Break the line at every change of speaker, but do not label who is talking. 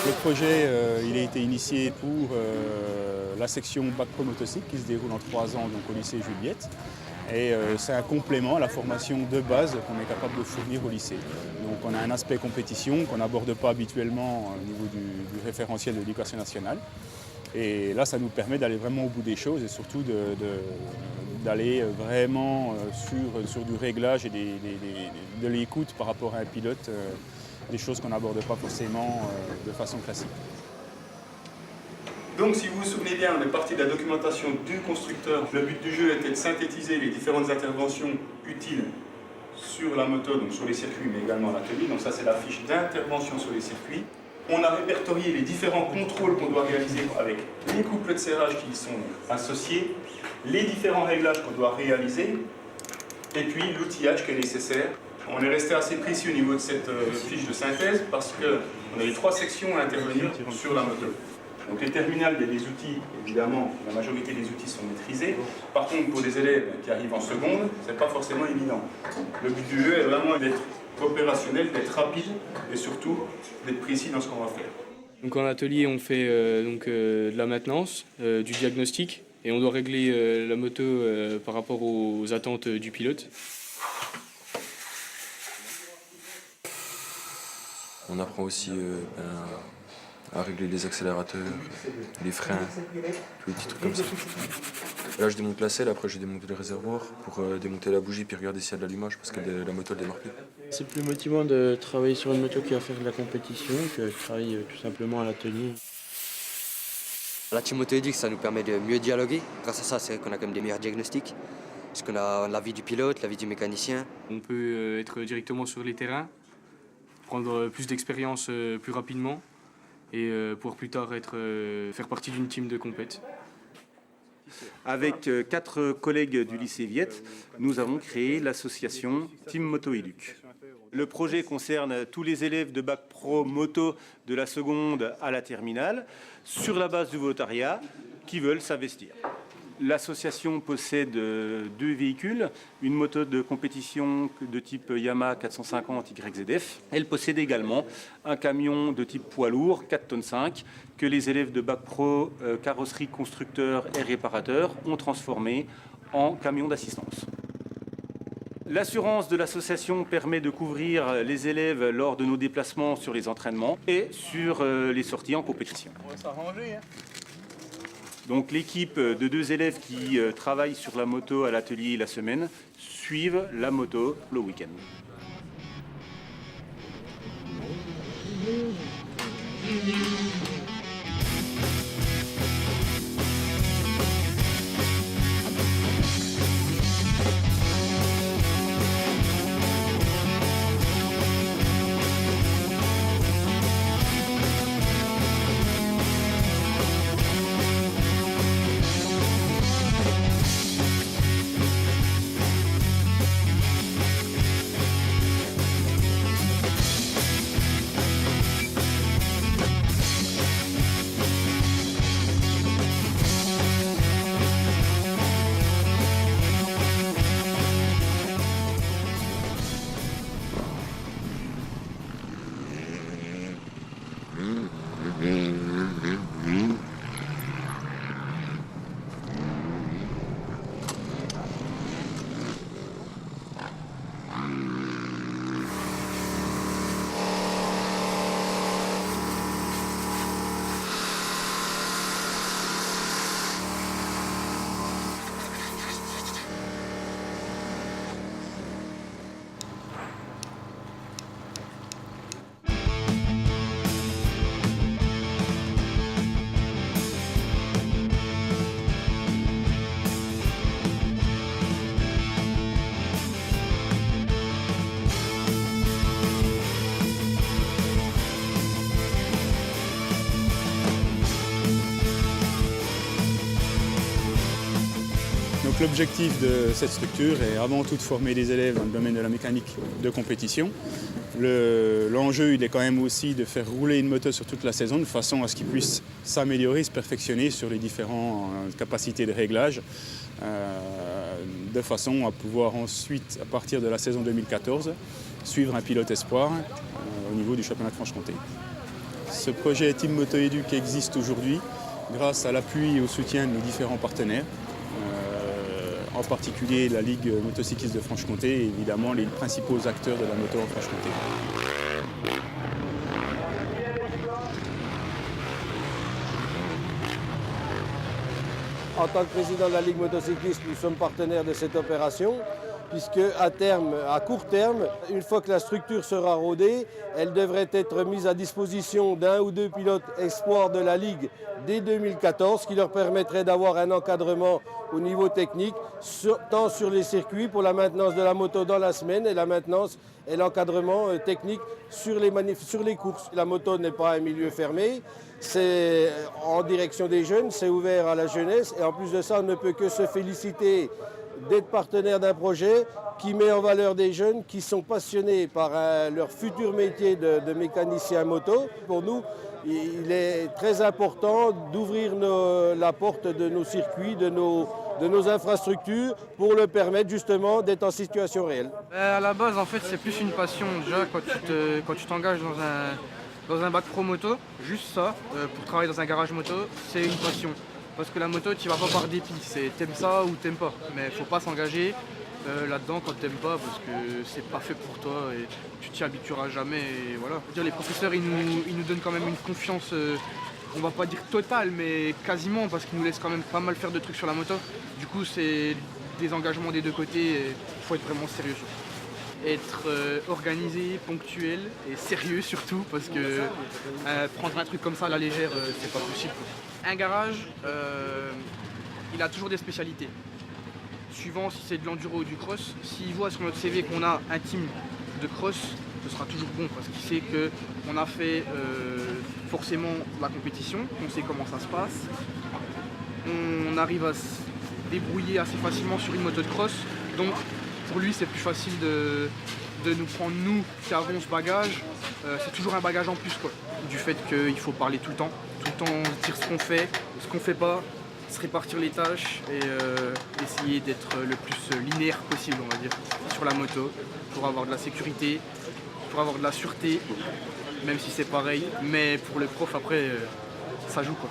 Le projet il a été initié pour la section Bac Pro Motocycle qui se déroule en 3 ans donc, au lycée Juliette. Et c'est un complément à la formation de base qu'on est capable de fournir au lycée. Donc on a un aspect compétition qu'on n'aborde pas habituellement au niveau du référentiel de l'éducation nationale. Et là, ça nous permet d'aller vraiment au bout des choses et surtout d'aller vraiment sur du réglage et de l'écoute par rapport à un pilote, des choses qu'on n'aborde pas forcément de façon classique.
Donc si vous vous souvenez bien, on est parti de la documentation du constructeur. Le but du jeu était de synthétiser les différentes interventions utiles sur la moto, donc sur les circuits, mais également à l'atelier. Donc ça, c'est la fiche d'intervention sur les circuits. On a répertorié les différents contrôles qu'on doit réaliser avec les couples de serrage qui y sont associés, les différents réglages qu'on doit réaliser, et puis l'outillage qui est nécessaire. On est resté assez précis au niveau de cette fiche de synthèse parce qu'on a eu 3 sections à intervenir sur la moto. Donc les terminales, il y a des outils, évidemment, la majorité des outils sont maîtrisés. Par contre, pour des élèves qui arrivent en seconde, ce n'est pas forcément évident. Le but du jeu est vraiment d'être opérationnel, d'être rapide et surtout d'être précis dans ce qu'on va faire.
Donc en atelier, on fait de la maintenance, du diagnostic et on doit régler la moto par rapport aux attentes du pilote.
On apprend aussi à régler les accélérateurs, les freins, tous les petits trucs comme ça. Là, je démonte la selle, après je démonte le réservoir pour démonter la bougie puis regarder s'il y a de l'allumage parce que la moto elle démarre plus.
C'est plus motivant de travailler sur une moto qui va faire de la compétition que de travailler tout simplement à l'atelier.
La team moto-éduc, ça nous permet de mieux dialoguer. Grâce à ça, c'est qu'on a quand même des meilleurs diagnostics. Parce qu'on a l'avis du pilote, l'avis du mécanicien.
On peut être directement sur les terrains, prendre plus d'expérience plus rapidement et pouvoir plus tard faire partie d'une team de compète.
Avec 4 collègues du lycée Viette, nous avons créé l'association Team Moto-Éduc. Le projet concerne tous les élèves de Bac Pro Moto de la seconde à la terminale, sur la base du volontariat, qui veulent s'investir. L'association possède 2 véhicules, une moto de compétition de type Yamaha 450 YZF. Elle possède également un camion de type poids lourd, 4,5 tonnes, que les élèves de Bac Pro carrosserie constructeur et réparateur ont transformé en camion d'assistance. L'assurance de l'association permet de couvrir les élèves lors de nos déplacements sur les entraînements et sur les sorties en compétition.
On va s'arranger, hein.
Donc l'équipe de 2 élèves qui travaillent sur la moto à l'atelier la semaine suivent la moto le week-end.
Donc l'objectif de cette structure est avant tout de former des élèves dans le domaine de la mécanique de compétition. L'enjeu il est quand même aussi de faire rouler une moto sur toute la saison de façon à ce qu'ils puissent s'améliorer, se perfectionner sur les différentes capacités de réglage de façon à pouvoir ensuite, à partir de la saison 2014, suivre un pilote espoir au niveau du championnat de Franche-Comté. Ce projet Team Moto Éduc existe aujourd'hui grâce à l'appui et au soutien de nos différents partenaires, en particulier la Ligue motocycliste de Franche-Comté et évidemment les principaux acteurs de la moto en Franche-Comté.
En tant que président de la Ligue motocycliste, nous sommes partenaires de cette opération, puisque à court terme, une fois que la structure sera rodée, elle devrait être mise à disposition d'un ou deux pilotes espoirs de la Ligue dès 2014, ce qui leur permettrait d'avoir un encadrement au niveau technique, tant sur les circuits pour la maintenance de la moto dans la semaine et la maintenance et l'encadrement technique sur les courses. La moto n'est pas un milieu fermé, c'est en direction des jeunes, c'est ouvert à la jeunesse et en plus de ça, on ne peut que se féliciter d'être partenaire d'un projet qui met en valeur des jeunes qui sont passionnés par leur futur métier de mécanicien moto. Pour nous, il est très important d'ouvrir la porte de nos circuits, de nos infrastructures pour le permettre justement d'être en situation réelle.
À la base, en fait, c'est plus une passion. Déjà, quand tu t'engages dans un bac pro moto, juste ça, pour travailler dans un garage moto, c'est une passion. Parce que la moto, tu vas pas par dépit, c'est t'aimes ça ou t'aimes pas. Mais faut pas s'engager là-dedans quand t'aimes pas parce que c'est pas fait pour toi et tu t'y habitueras jamais. Et voilà. Les professeurs, ils nous donnent quand même une confiance, on va pas dire totale, mais quasiment, parce qu'ils nous laissent quand même pas mal faire de trucs sur la moto. Du coup, c'est des engagements des deux côtés et il faut être vraiment sérieux sur ça. Être organisé, ponctuel et sérieux surtout, parce que prendre un truc comme ça à la légère, c'est pas possible. Un garage, il a toujours des spécialités. Suivant si c'est de l'enduro ou du cross, s'il voit sur notre CV qu'on a un team de cross, ce sera toujours bon parce qu'il sait qu'on a fait forcément la compétition, qu'on sait comment ça se passe. On arrive à se débrouiller assez facilement sur une moto de cross, donc pour lui c'est plus facile de nous prendre, nous qui avons ce bagage. C'est toujours un bagage en plus quoi. Du fait qu'il faut parler tout le temps dire ce qu'on fait pas, se répartir les tâches et essayer d'être le plus linéaire possible, on va dire, sur la moto, pour avoir de la sécurité, pour avoir de la sûreté, même si c'est pareil, mais pour le prof après, ça joue quoi.